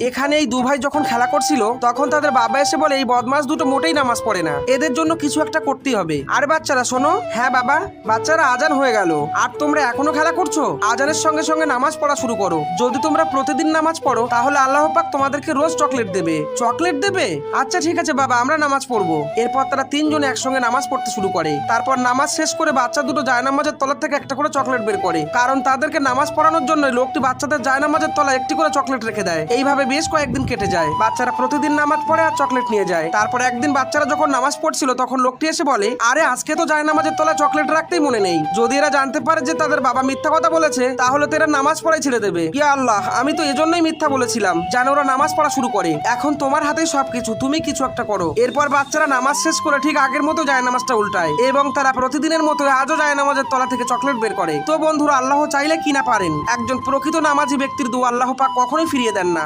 এখানে এই দু ভাই যখন খেলা করছিল তখন তাদের বাবা এসে বলে এই বদমাস দুটো মোটেই নামাজ পড়ে না, এদের জন্য কিছু একটা করতেই হবে। আরে বাচ্চারা শোনো। হ্যাঁ বাবা। বাচ্চারা আজান হয়ে গেল আর তোমরা এখনো খেলা করছো? আজানের সঙ্গে সঙ্গে নামাজ পড়া শুরু করো। যদি তোমরা প্রতিদিন নামাজ পড়ো তাহলে আল্লাহ পাক তোমাদেরকে রোজ চকলেট দেবে। চকলেট দেবে? আচ্ছা ঠিক আছে বাবা, আমরা নামাজ পড়বো। এরপর তারা তিনজনে একসঙ্গে নামাজ পড়তে শুরু করে। তারপর নামাজ শেষ করে বাচ্চা দুটো জায়নামাজের তলা থেকে একটা করে চকলেট বের করে, কারণ তাদেরকে নামাজ পড়ানোর জন্য লোকটি বাচ্চাদের জায়নামাজের তলা একটি করে চকলেট রেখে দেয়। এইভাবে বেশ কয়েকদিন কেটে যায়। বাচ্চারা প্রতিদিন নামাজ পড়ে আর চকলেট নিয়ে যায়। তারপর একদিন বাচ্চারা যখন নামাজ পড়ছিল তখন লোকটি এসে বলে, আরে আজকে তো জায়নামাজের তলায় চকলেট রাখতেই মনে নেই। যদি এরা জানতে পারে যে তাদের বাবা মিথ্যা কথা বলেছে তাহলে তো এরা নামাজ পড়াই ছেড়ে দেবে। ইয়া আল্লাহ, আমি তো এজন্যই মিথ্যা বলেছিলাম যেন ওরা নামাজ পড়া শুরু করে। এখন তোমার হাতেই সবকিছু, তুমি কিছু একটা করো। এরপর বাচ্চারা নামাজ শেষ করে ঠিক আগের মতো জায়নামাজটা উল্টায় এবং তারা প্রতিদিনের মতো আজও জায়নামাজের তলা থেকে চকলেট বের করে। তো বন্ধুরা, আল্লাহ চাইলে কি না পারেন। একজন প্রকৃত নামাজি ব্যক্তির দোয়া আল্লাহ পাক কখনোই ফিরিয়ে দেন না।